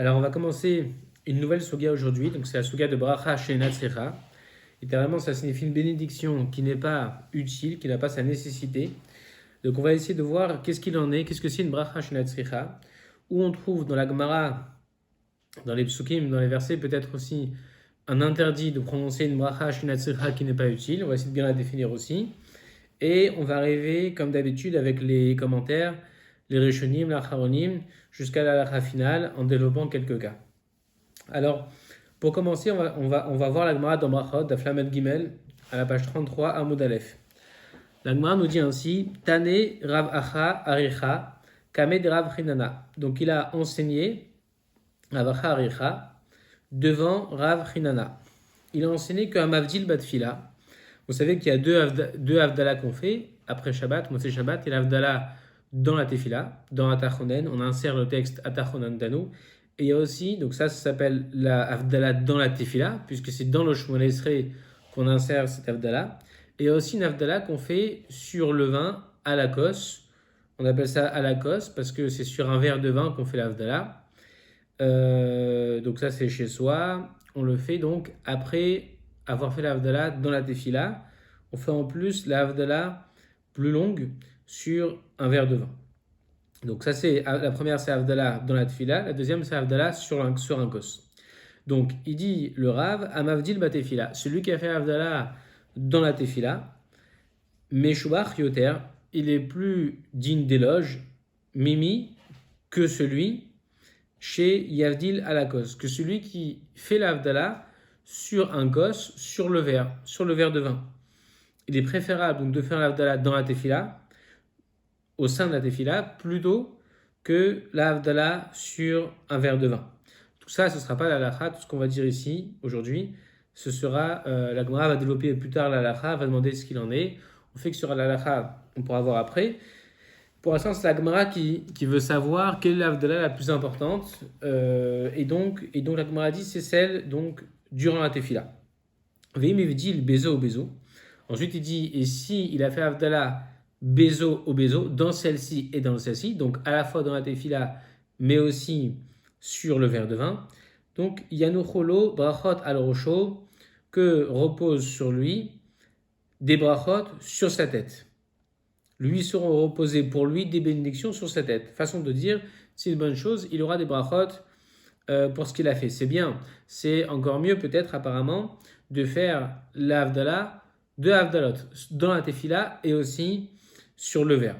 Alors, on va commencer une nouvelle suga aujourd'hui. Donc, c'est la suga de Bracha She'ena Tzricha. Littéralement, ça signifie une bénédiction qui n'est pas utile, qui n'a pas sa nécessité. Donc, on va essayer de voir qu'est-ce qu'il en est, qu'est-ce que c'est une Bracha She'ena Tzricha, où on trouve dans la Gemara, dans les psukim, dans les versets, peut-être aussi un interdit de prononcer une Bracha She'ena Tzricha qui n'est pas utile. On va essayer de bien la définir aussi. Et on va arriver, comme d'habitude, avec les commentaires, les Rishonim, l'Acharonim, jusqu'à la halakha finale, en développant quelques cas. Alors, pour commencer, on va voir la Gemara dans Brachot, d'Aflamet Gimel, à la page 33, Amoud Aleph. La Gemara nous dit ainsi, Tane Rav Acha Aricha, Kamed Rav Chinana. Donc, il a enseigné Rav Acha Aricha devant Rav Chinana. Il a enseigné qu'un Mavdil Batfila. Vous savez qu'il y a deux Avdallah qu'on fait après Shabbat, Motzei Shabbat, et l'Avdallah dans la Tefila, dans Atachonen. On insère le texte Atachonen Danu. Et il y a aussi, donc ça s'appelle la Avdallah dans la Tefila, puisque c'est dans le Shemona Esrei qu'on insère cette Avdallah. Et il y a aussi une Avdallah qu'on fait sur le vin à la cosse. On appelle ça à la cosse parce que c'est sur un verre de vin qu'on fait l'Avdallah. Donc ça c'est chez soi. On le fait donc après avoir fait l'Avdallah dans la Tefila. On fait en plus l'Avdallah plus longue sur un verre de vin. Donc ça c'est la première, c'est Avdallah dans la Tefila, la deuxième c'est Avdallah sur un kos. Donc il dit le Rav Amavdil Batefila, celui qui a fait Avdallah dans la Tefila, Meshubach Yoter, il est plus digne d'éloge, Mimi, que celui chez Yavdil à la kos, que celui qui fait l'Avdallah sur un kos, sur le verre de vin. Il est préférable donc de faire l'Avdallah dans la Tefila, au sein de la Tefila, plutôt que l'Avdallah sur un verre de vin. Tout ça, ce ne sera pas la halakha, tout ce qu'on va dire ici, aujourd'hui, ce sera, la Gemara va développer plus tard la halakha, va demander ce qu'il en est. On fait que sur la halakha, on pourra voir après. Pour l'instant, c'est la Gemara qui veut savoir quelle est l'Avdallah la plus importante, et donc la Gemara dit c'est celle donc durant la Tefila. Veimivdi le bezo au bezo. Ensuite, il dit, et si il a fait Avdallah Bezo au Bezo, dans celle-ci et dans celle-ci, donc à la fois dans la Tefila, mais aussi sur le verre de vin. Donc, Yanucholo, Brachot al Rosho, que repose sur lui des brachot sur sa tête. Lui seront reposés pour lui des bénédictions sur sa tête. Façon de dire, c'est une bonne chose, il aura des brachot pour ce qu'il a fait. C'est bien, c'est encore mieux peut-être apparemment de faire l'Avdallah, deux Avdalot, dans la Tefila et aussi sur le verre.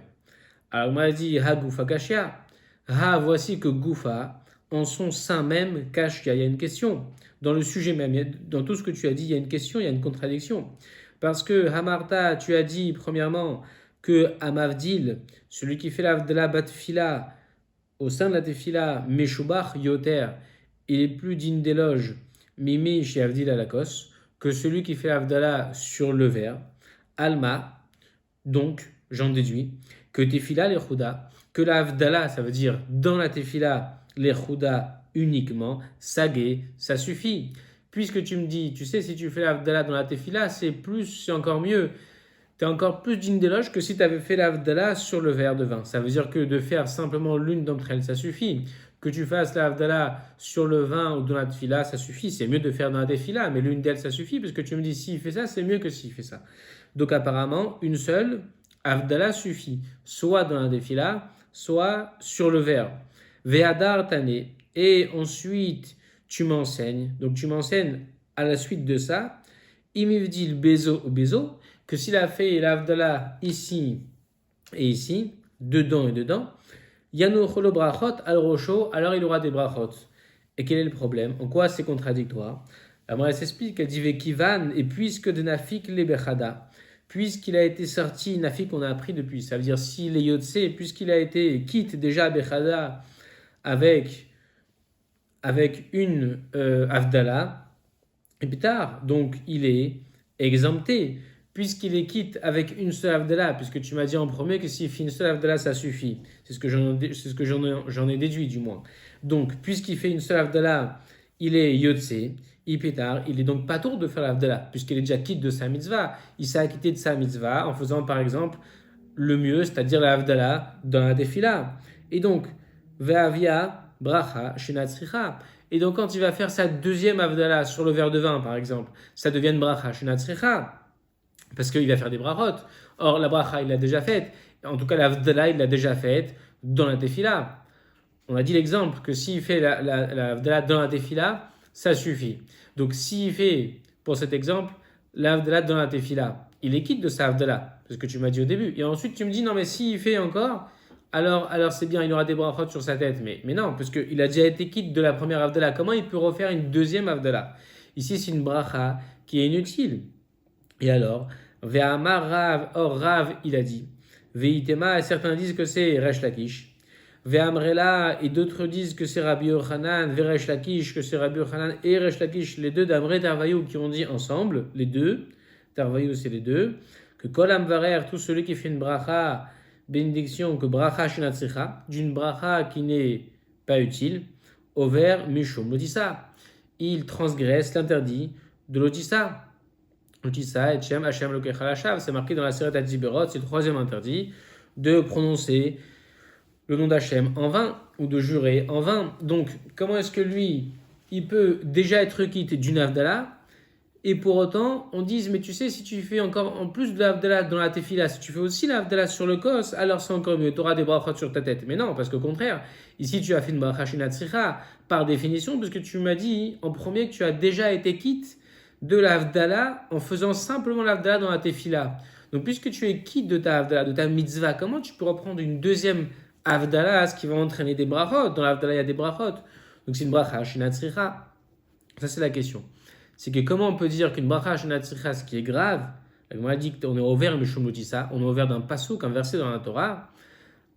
Alors, on m'a dit, ha goufa kashia. Ha, voici que goufa, en son sein même, kashia. Il y a une question. Dans le sujet même, dans tout ce que tu as dit, il y a une question, il y a une contradiction. Parce que, Hamarta, tu as dit, premièrement, que Amavdil, celui qui fait la batfila, au sein de la tefila, Meshubach Yoter, il est plus digne d'éloge, Mimi chez Avdil Alakos, que celui qui fait Avdallah sur le verre. Alma, donc, j'en déduis que tefila les chouda, que la Avdallah, ça veut dire dans la tefila les chouda uniquement, sagé, ça suffit. Puisque tu me dis, tu sais, si tu fais l'Avdallah dans la tefila, c'est encore mieux. Tu es encore plus digne d'éloge que si tu avais fait l'Avdallah sur le verre de vin. Ça veut dire que de faire simplement l'une d'entre elles, ça suffit. Que tu fasses l'Avdallah sur le vin ou dans la tefila, ça suffit. C'est mieux de faire dans la tefila, mais l'une d'elles, ça suffit, parce que tu me dis, s'il fait ça, c'est mieux que s'il fait ça. Donc apparemment, une seule Avdallah suffit, soit dans la tefila, soit sur le verre. Ve'adar tane. Et ensuite, tu m'enseignes. Donc tu m'enseignes à la suite de ça, imivdil bezo au bezo, que s'il a fait l'Avdallah ici et ici, dedans et dedans, Yano cholo brachot al rosho, alors il aura des brachot. Et quel est le problème? En quoi c'est contradictoire? Alors elle s'explique, elle dit Vekivan, et puisque de nafik le bechada, puisqu'il a été sorti, nafik on a appris depuis, ça veut dire s'il est yotse, puisqu'il a été quitte déjà bechada avec une Avdallah, et plus tard, donc il est exempté, puisqu'il est quitte avec une seule Avdallah, puisque tu m'as dit en premier que s'il fait une seule Avdallah, ça suffit. C'est ce que j'en ai déduit du moins. Donc, puisqu'il fait une seule Avdallah, il est Yotse, Ipétar, il est donc pas tour de faire l'Avdallah, puisqu'il est déjà quitte de sa mitzvah. Il s'est acquitté de sa mitzvah en faisant par exemple le mieux, c'est-à-dire l'Avdallah dans la Tefila. Et donc, Ve'avia, bracha shenatzricha. Et donc, quand il va faire sa deuxième avdala sur le verre de vin, par exemple, ça devient une bracha shenatzricha, parce qu'il va faire des brachot. Or, la bracha, il l'a déjà faite. En tout cas, l'avdala, il l'a déjà faite dans la tefila. On a dit l'exemple que s'il fait la avdala dans la tefila, ça suffit. Donc, s'il fait, pour cet exemple, l'avdala dans la tefila, il est quitte de sa avdala, c'est ce que tu m'as dit au début. Et ensuite, tu me dis, non, mais s'il fait encore, alors c'est bien, il aura des brachot sur sa tête. Mais non, parce qu'il a déjà été quitte de la première avdala. Comment il peut refaire une deuxième avdala? Ici, c'est une bracha qui est inutile. Et alors, Ve'amar Rav, or Rav, il a dit, Ve'itema, certains disent que c'est Resh Lakish. Ve'amrela, et d'autres disent que c'est Rabbi Yochanan, Ve'resh Lakish, que c'est Rabbi Yochanan et Resh Lakish, les deux d'Amre Tarvayou qui ont dit ensemble, les deux, Tarvayou c'est les deux, que Kol Amvarer, tout celui qui fait une bracha, bénédiction, que bracha shinatzricha, d'une bracha qui n'est pas utile, over mishum lotissa, il transgresse l'interdit de lotissa. Lotissa et Shem Hashem Lokecha Lashav, c'est marqué dans la Seret HaDiberot, c'est le troisième interdit, de prononcer le nom d'Hachem en vain ou de jurer en vain. Donc, comment est-ce que lui, il peut déjà être quitte d'une Avdala et pour autant, on dit, mais tu sais, si tu fais encore en plus de l'Avdala dans la Tefila, si tu fais aussi l'Avdala sur le Kos, alors c'est encore mieux, tu auras des brachot sur ta tête. Mais non, parce qu'au contraire, ici tu as fait une bracha shinatzricha par définition, parce que tu m'as dit en premier que tu as déjà été quitte de l'Avdala en faisant simplement l'Avdala dans la Tefila. Donc, puisque tu es quitte de ta Avdala, de ta mitzvah, comment tu peux reprendre une deuxième Avdala, ce qui va entraîner des brachot? Dans l'Avdala, il y a des brachot. Donc, c'est une bracha shinatzricha. Ça, c'est la question. C'est que comment on peut dire qu'une bracha shenatzricha, ce qui est grave, on a dit qu'on est ouvert mishum lotissa, on est ouvert d'un passouk, un verset dans la Torah.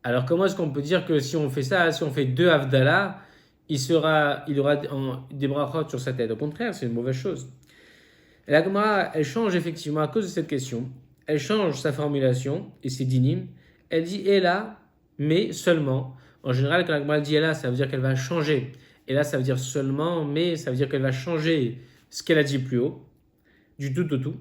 Alors comment est-ce qu'on peut dire que si on fait ça, si on fait deux avdala, il aura des brachot sur sa tête? Au contraire, c'est une mauvaise chose. Et la Gemara, elle change effectivement à cause de cette question. Elle change sa formulation et ses dinim. Elle dit et là, mais seulement. En général, quand la Gemara dit et là, ça veut dire qu'elle va changer. Et là, ça veut dire seulement, mais ça veut dire qu'elle va changer ce qu'elle a dit plus haut, du tout au tout.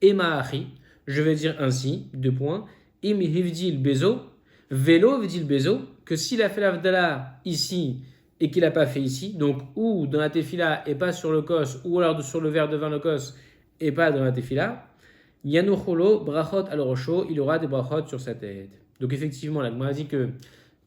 Et ma'achi, je vais dire ainsi, deux points. Im hivdil bezo, velo vdil bezo, que s'il a fait l'avdala ici et qu'il n'a pas fait ici, donc ou dans la tefila et pas sur le kos, ou alors sur le verre de vin le kos et pas dans la tefila, yanucholo brachot al rosho, il aura des brachot sur sa tête. Donc effectivement, la Gemara dit que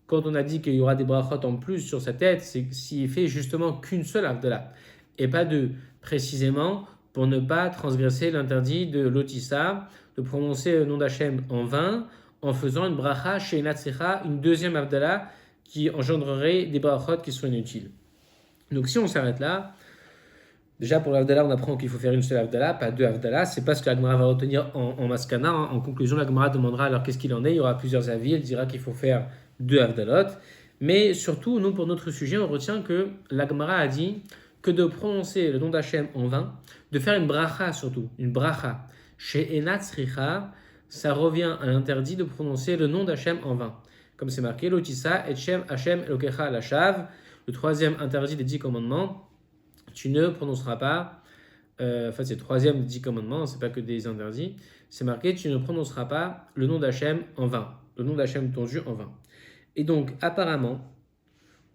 quand on a dit qu'il y aura des brachot en plus sur sa tête, c'est s'il fait justement qu'une seule avdala et pas deux, précisément pour ne pas transgresser l'interdit de l'otissa, de prononcer le nom d'Hachem en vain, en faisant une bracha chez Natsecha, une deuxième avdala qui engendrerait des brachot qui sont inutiles. Donc si on s'arrête là, déjà pour l'avdala, on apprend qu'il faut faire une seule avdala, pas deux avdala. C'est pas ce que la Gemara va retenir en maskana. En conclusion, la Gemara demandera alors qu'est-ce qu'il en est. Il y aura plusieurs avis. Elle dira qu'il faut faire deux avdalot. Mais surtout, nous, pour notre sujet, on retient que la Gemara a dit que de prononcer le nom d'Hachem en vain, de faire une bracha surtout, une bracha, chez Enatzricha, ça revient à l'interdit de prononcer le nom d'Hachem en vain. Comme c'est marqué, l'otissa et Shem Hachem Elokecha Lashav, le troisième interdit des 10 commandements, tu ne prononceras pas, c'est le troisième des 10 commandements, c'est pas que des interdits, c'est marqué, tu ne prononceras pas le nom d'Hachem en vain, le nom d'Hachem ton Dieu en vain. Et donc, apparemment,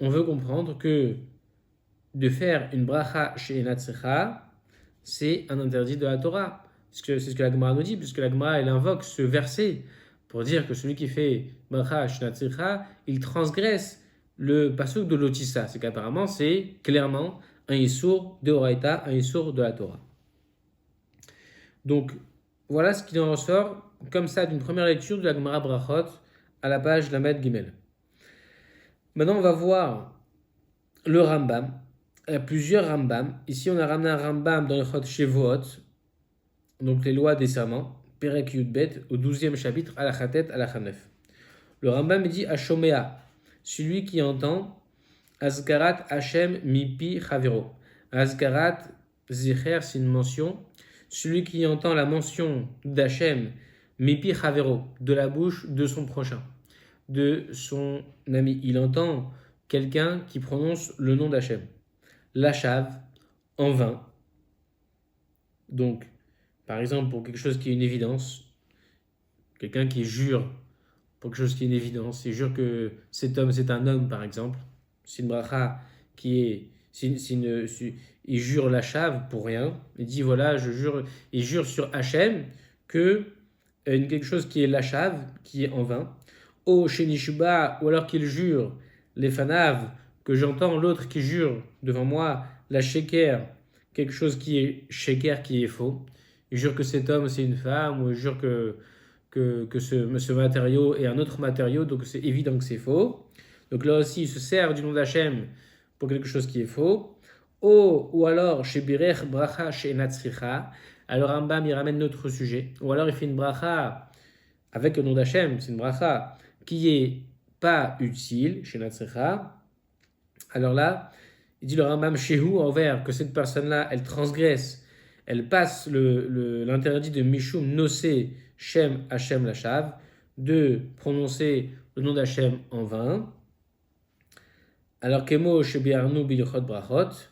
on veut comprendre que de faire une bracha chez Enatzricha, c'est un interdit de la Torah. C'est ce que la Gemara nous dit, puisque la Gemara, elle invoque ce verset pour dire que celui qui fait bracha chez Enatzricha, il transgresse le pasuk de l'otissa. C'est qu'apparemment, c'est clairement un issour de Horaïta, un issour de la Torah. Donc, voilà ce qu'il en ressort, comme ça, d'une première lecture de la Gemara Brachot à la page Lamed Gimel. Maintenant, on va voir le Rambam. Il y a plusieurs Rambam. Ici, on a ramené un Rambam dans le Chot Shevuot, donc les lois des serments, Perek Yudbet, au 12e chapitre, à la Chatet, à la Chanef. Le Rambam dit Ashomea, celui qui entend Azkarat Hashem Mipi Chavero. Azkarat Zicher, c'est une mention. Celui qui entend la mention d'Hachem Mipi Chavero, de la bouche de son prochain, de son ami. Il entend quelqu'un qui prononce le nom d'Hachem. Lashav, en vain. Donc, par exemple, pour quelque chose qui est une évidence, quelqu'un qui jure pour quelque chose qui est une évidence, il jure que cet homme, c'est un homme, par exemple, C'est une bracha qui est. Il jure la chave pour rien. Il dit voilà, je jure. Il jure sur Hachem que quelque chose qui est la chave, qui est en vain. Au Shenishuba, ou alors qu'il jure les fanav, que j'entends l'autre qui jure devant moi la sheker, quelque chose qui est sheker, qui est faux. Il jure que cet homme c'est une femme, ou il jure que ce matériau est un autre matériau, donc c'est évident que c'est faux. Donc là aussi, il se sert du nom d'Hachem pour quelque chose qui est faux. Ou alors, chez Birech Bracha chez Natsricha, alors Rambam il ramène notre sujet. Ou alors il fait une bracha avec le nom d'Hachem, c'est une bracha qui est pas utile chez Natsricha. Alors là, il dit le Rambam Shehu envers que cette personne-là, elle transgresse, elle passe l'interdit de Mishum Nosé Shem Hachem Lashav, de prononcer le nom d'Hachem en vain. Alors Kemo Shebiarnu Bilchot Brachot,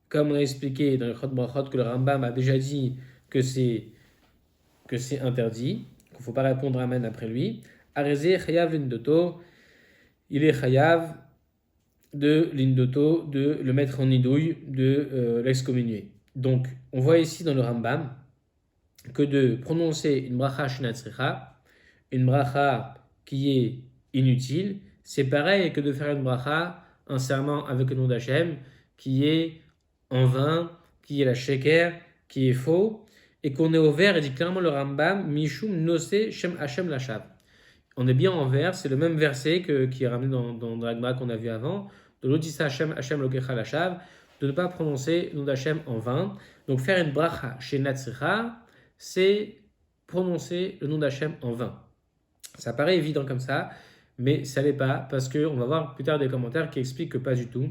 comme on a expliqué dans le Chot Brachot que le Rambam a déjà dit que c'est interdit, qu'il ne faut pas répondre Amen après lui. Arezé Chayav Lindoto, il est Chayav de Lindoto, de le mettre en nidouille, de l'excommunier. Donc, on voit ici dans le Rambam que de prononcer une bracha shenatzricha, une bracha qui est inutile, c'est pareil que de faire une bracha, un serment avec le nom d'Hachem, qui est en vain, qui est la sheker, qui est faux, et qu'on est au vert, et dit clairement le Rambam, Mishum Nosé Shem Hachem Lashav. On est bien en vert, c'est le même verset qui est ramené dans la Gemara qu'on a vu avant, de l'Odissa Hachem Lokecha Lashav, de ne pas prononcer le nom d'Hachem en vain. Donc faire une bracha chez Natsricha, c'est prononcer le nom d'Hachem en vain. Ça paraît évident comme ça, mais ça l'est pas, parce qu'on va voir plus tard des commentaires qui expliquent que pas du tout.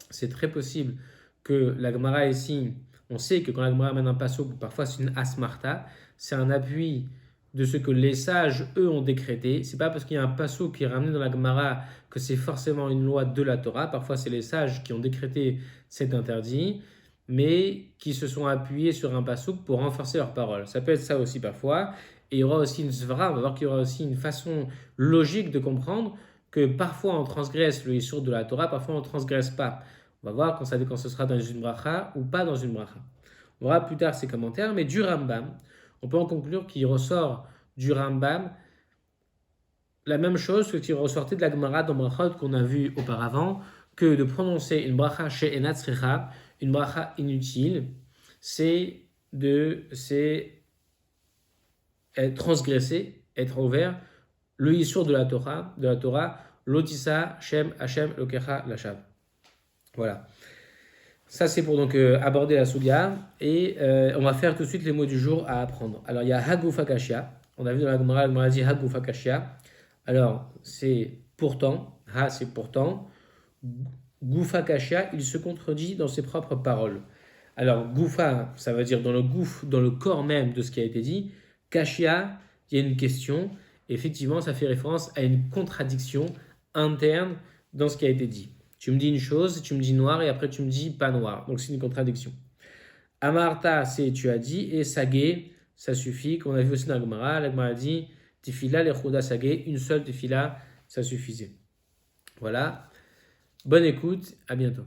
C'est très possible que la Gemara ici, on sait que quand la Gemara amène un passouk, parfois c'est une asmarta, c'est un appui de ce que les sages, eux, ont décrété. C'est pas parce qu'il y a un passouk qui est ramené dans la Gemara que c'est forcément une loi de la Torah. Parfois, c'est les sages qui ont décrété cet interdit, mais qui se sont appuyés sur un passouk pour renforcer leurs paroles. Ça peut être ça aussi parfois. Et il y aura aussi une svara, on va voir qu'il y aura aussi une façon logique de comprendre que parfois on transgresse le issour de la Torah, parfois on ne transgresse pas. On va voir quand ce sera dans une bracha ou pas dans une bracha. On verra plus tard ces commentaires, mais du Rambam, on peut en conclure qu'il ressort du Rambam la même chose que qui ressortait de la Gemara dans Brachot qu'on a vu auparavant, que de prononcer une bracha chez Enatzricha, une bracha inutile, c'est être transgressé, être ouvert, le Yisur de la Torah, l'Otissa, Shem, Hachem, Lokecha, Lashav. Voilà. Ça, c'est pour donc aborder la Sugia. Et on va faire tout de suite les mots du jour à apprendre. Alors, il y a Hagufakashia. On a vu dans la Gemara dit Hagufakashia. Alors, c'est pourtant. Ha, c'est pourtant. Gufakashia, il se contredit dans ses propres paroles. Alors, Gufa, ça veut dire dans le corps même de ce qui a été dit. Kashia, il y a une question. Effectivement, ça fait référence à une contradiction interne dans ce qui a été dit. Tu me dis une chose, tu me dis noir et après tu me dis pas noir. Donc c'est une contradiction. Amarta, c'est tu as dit, et Sagé, ça suffit. Comme on a vu aussi dans la Gemara, la Gemara a dit Tifila, Lechuda Sagé, une seule Tifila, ça suffisait. Voilà. Bonne écoute, à bientôt.